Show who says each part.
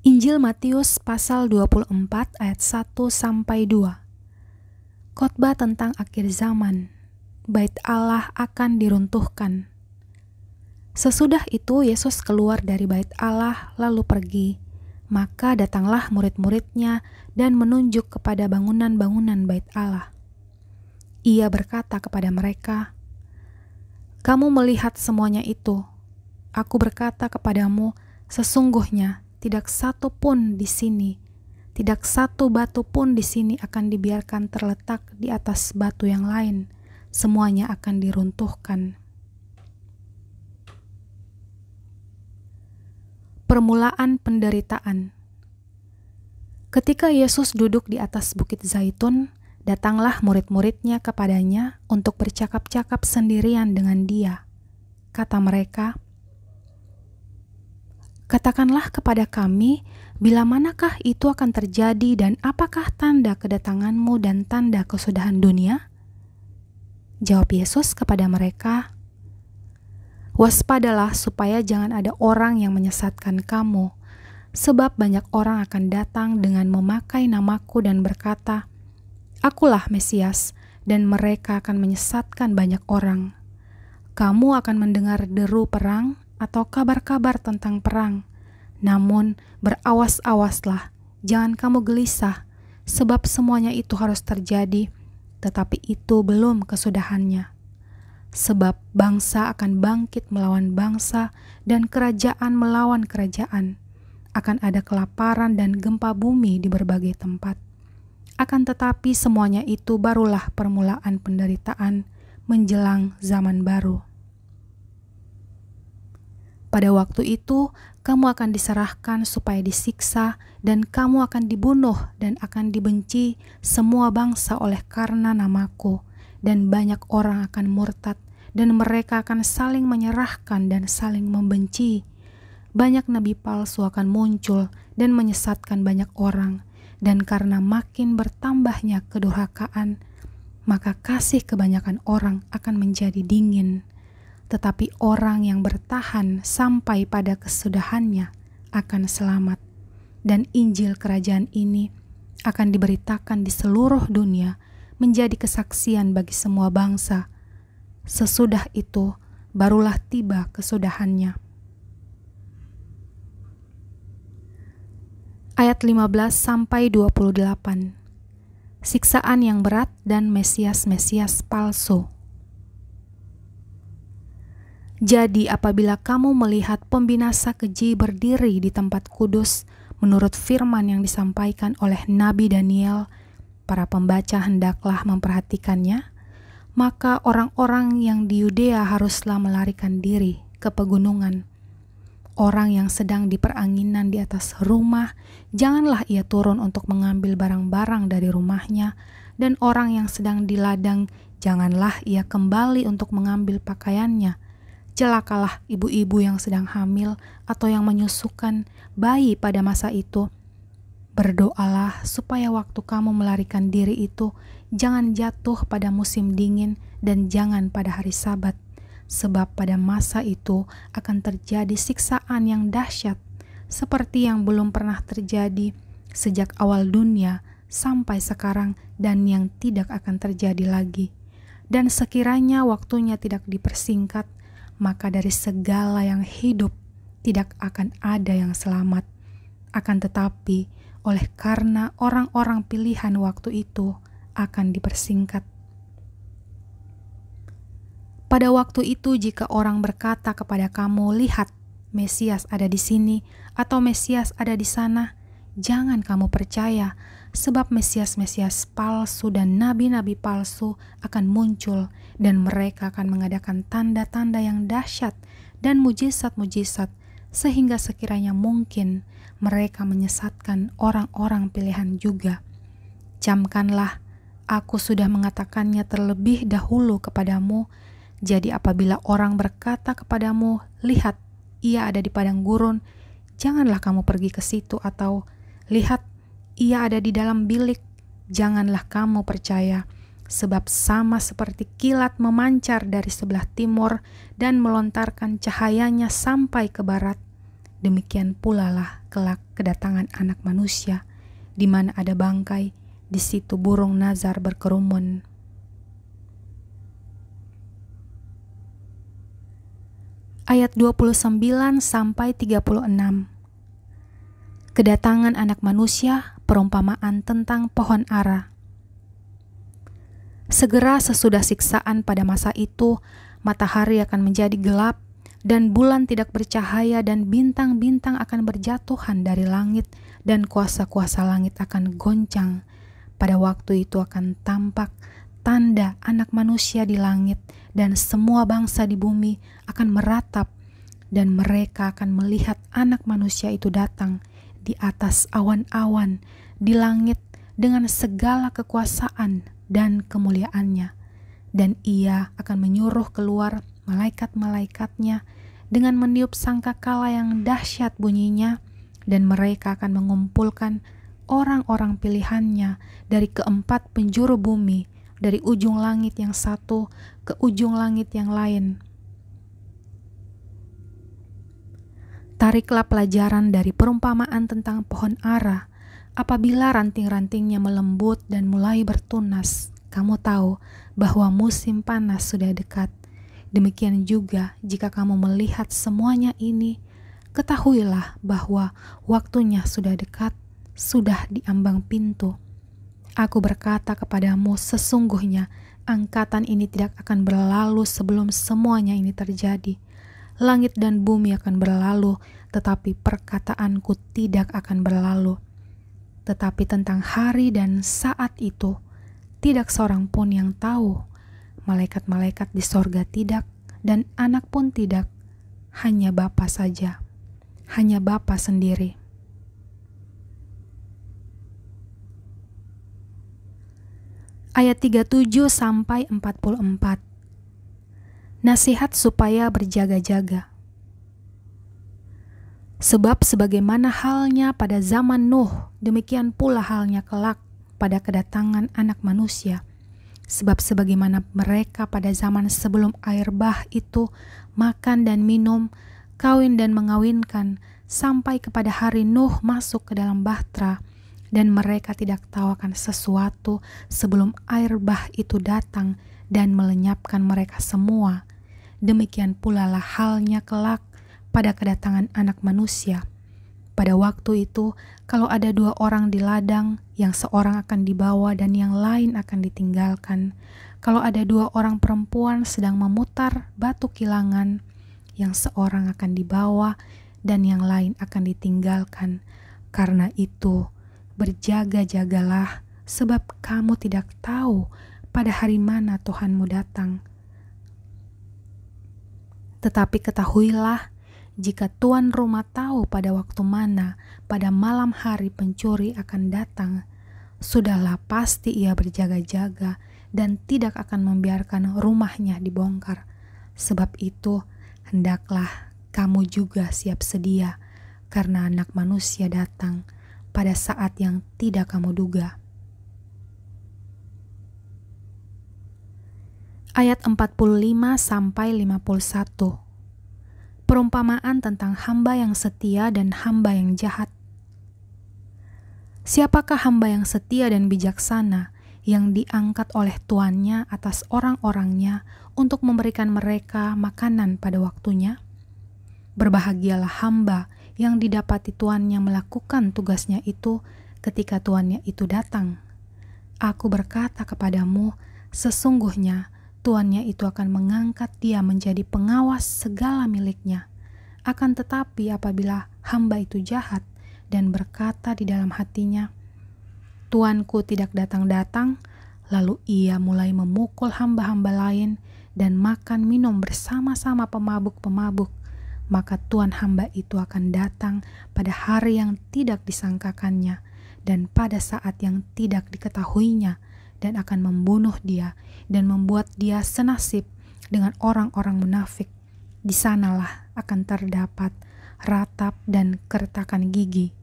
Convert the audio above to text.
Speaker 1: Injil Matius pasal 24 ayat 1-2. Khotbah tentang akhir zaman. Bait Allah akan diruntuhkan. Sesudah itu Yesus keluar dari bait Allah lalu pergi. Maka datanglah murid-muridnya dan menunjuk kepada bangunan-bangunan bait Allah. Ia berkata kepada mereka, "Kamu melihat semuanya itu. Aku berkata kepadamu, sesungguhnya tidak satu pun di sini, tidak satu batu pun di sini akan dibiarkan terletak di atas batu yang lain. Semuanya akan diruntuhkan." Permulaan penderitaan. Ketika Yesus duduk di atas Bukit Zaitun, datanglah murid-muridnya kepadanya untuk bercakap-cakap sendirian dengan dia. Kata mereka, "Katakanlah kepada kami, bila manakah itu akan terjadi dan apakah tanda kedatanganmu dan tanda kesudahan dunia?" Jawab Yesus kepada mereka, "Waspadalah supaya jangan ada orang yang menyesatkan kamu, sebab banyak orang akan datang dengan memakai namaku dan berkata, 'Akulah Mesias,' dan mereka akan menyesatkan banyak orang. Kamu akan mendengar deru perang atau kabar-kabar tentang perang. Namun berawas-awaslah, jangan kamu gelisah, sebab semuanya itu harus terjadi, tetapi itu belum kesudahannya. Sebab bangsa akan bangkit melawan bangsa dan kerajaan melawan kerajaan. Akan ada kelaparan dan gempa bumi di berbagai tempat. Akan tetapi semuanya itu barulah permulaan penderitaan menjelang zaman baru. Pada waktu itu, kamu akan diserahkan supaya disiksa, dan kamu akan dibunuh dan akan dibenci semua bangsa oleh karena namaku, dan banyak orang akan murtad, dan mereka akan saling menyerahkan dan saling membenci. Banyak nabi palsu akan muncul dan menyesatkan banyak orang, dan karena makin bertambahnya kedurhakaan, maka kasih kebanyakan orang akan menjadi dingin. Tetapi orang yang bertahan sampai pada kesudahannya akan selamat. Dan Injil kerajaan ini akan diberitakan di seluruh dunia menjadi kesaksian bagi semua bangsa. Sesudah itu barulah tiba kesudahannya." Ayat 15-28. Siksaan yang berat dan Mesias-Mesias palsu. Jadi apabila kamu melihat pembinasa keji berdiri di tempat kudus, menurut firman yang disampaikan oleh Nabi Daniel, para pembaca hendaklah memperhatikannya, maka orang-orang yang di Yudea haruslah melarikan diri ke pegunungan. Orang yang sedang di peranginan di atas rumah, janganlah ia turun untuk mengambil barang-barang dari rumahnya, dan orang yang sedang di ladang, janganlah ia kembali untuk mengambil pakaiannya. Celakalah ibu-ibu yang sedang hamil atau yang menyusukan bayi pada masa itu. Berdoalah supaya waktu kamu melarikan diri itu jangan jatuh pada musim dingin dan jangan pada hari Sabat, sebab pada masa itu akan terjadi siksaan yang dahsyat seperti yang belum pernah terjadi sejak awal dunia sampai sekarang dan yang tidak akan terjadi lagi. Dan sekiranya waktunya tidak dipersingkat, maka dari segala yang hidup tidak akan ada yang selamat. Akan tetapi oleh karena orang-orang pilihan waktu itu akan dipersingkat. Pada waktu itu jika orang berkata kepada kamu, "Lihat, Mesias ada di sini," atau "Mesias ada di sana," jangan kamu percaya, sebab Mesias-Mesias palsu dan nabi-nabi palsu akan muncul, dan mereka akan mengadakan tanda-tanda yang dahsyat dan mujizat-mujizat, sehingga sekiranya mungkin mereka menyesatkan orang-orang pilihan juga. Camkanlah, aku sudah mengatakannya terlebih dahulu kepadamu. Jadi apabila orang berkata kepadamu, "Lihat, ia ada di padang gurun," janganlah kamu pergi ke situ, atau "Lihat, ia ada di dalam bilik," janganlah kamu percaya. Sebab sama seperti kilat memancar dari sebelah timur dan melontarkan cahayanya sampai ke barat, demikian pula lah kelak kedatangan Anak Manusia. Di mana ada bangkai, di situ burung nazar berkerumun. Ayat 29 sampai 36. Kedatangan Anak Manusia, perumpamaan tentang pohon ara. Segera sesudah siksaan pada masa itu, matahari akan menjadi gelap, dan bulan tidak bercahaya, dan bintang-bintang akan berjatuhan dari langit, dan kuasa-kuasa langit akan goncang. Pada waktu itu akan tampak tanda Anak Manusia di langit, dan semua bangsa di bumi akan meratap, dan mereka akan melihat Anak Manusia itu datang di atas awan-awan di langit dengan segala kekuasaan dan kemuliaannya. Dan Ia akan menyuruh keluar malaikat-malaikatnya dengan meniup sangkakala yang dahsyat bunyinya, dan mereka akan mengumpulkan orang-orang pilihannya dari keempat penjuru bumi, dari ujung langit yang satu ke ujung langit yang lain. Tariklah pelajaran dari perumpamaan tentang pohon ara. Apabila ranting-rantingnya melembut dan mulai bertunas, kamu tahu bahwa musim panas sudah dekat. Demikian juga jika kamu melihat semuanya ini, ketahuilah bahwa waktunya sudah dekat, sudah di ambang pintu. Aku berkata kepadamu, sesungguhnya angkatan ini tidak akan berlalu sebelum semuanya ini terjadi. Langit dan bumi akan berlalu, tetapi perkataanku tidak akan berlalu. Tetapi tentang hari dan saat itu, tidak seorang pun yang tahu. Malaikat-malaikat di sorga tidak, dan Anak pun tidak, hanya Bapa saja, hanya Bapa sendiri. Ayat 37 sampai 44. Nasihat supaya berjaga-jaga. Sebab sebagaimana halnya pada zaman Nuh, demikian pula halnya kelak pada kedatangan Anak Manusia. Sebab sebagaimana mereka pada zaman sebelum air bah itu makan dan minum, kawin dan mengawinkan, sampai kepada hari Nuh masuk ke dalam bahtera, dan mereka tidak tahu akan sesuatu sebelum air bah itu datang dan melenyapkan mereka semua. Demikian pula lah halnya kelak pada kedatangan Anak Manusia. Pada waktu itu, kalau ada dua orang di ladang, yang seorang akan dibawa dan yang lain akan ditinggalkan. Kalau ada dua orang perempuan sedang memutar batu kilangan, yang seorang akan dibawa dan yang lain akan ditinggalkan. Karena itu, berjaga-jagalah, sebab kamu tidak tahu pada hari mana Tuhanmu datang. Tetapi ketahuilah, jika tuan rumah tahu pada waktu mana pada malam hari pencuri akan datang, sudahlah pasti ia berjaga-jaga dan tidak akan membiarkan rumahnya dibongkar. Sebab itu, hendaklah kamu juga siap sedia, karena Anak Manusia datang pada saat yang tidak kamu duga. Ayat 45 sampai 51. Perumpamaan tentang hamba yang setia dan hamba yang jahat. Siapakah hamba yang setia dan bijaksana yang diangkat oleh tuannya atas orang-orangnya untuk memberikan mereka makanan pada waktunya? Berbahagialah hamba yang didapati tuannya melakukan tugasnya itu ketika tuannya itu datang. Aku berkata kepadamu, sesungguhnya tuannya itu akan mengangkat dia menjadi pengawas segala miliknya. Akan tetapi apabila hamba itu jahat dan berkata di dalam hatinya, tuanku tidak datang-datang, lalu ia mulai memukul hamba-hamba lain dan makan minum bersama-sama pemabuk-pemabuk, maka tuan hamba itu akan datang pada hari yang tidak disangkakannya dan pada saat yang tidak diketahuinya, dan akan membunuh dia dan membuat dia senasib dengan orang-orang munafik. Di sanalah akan terdapat ratap dan keretakan gigi.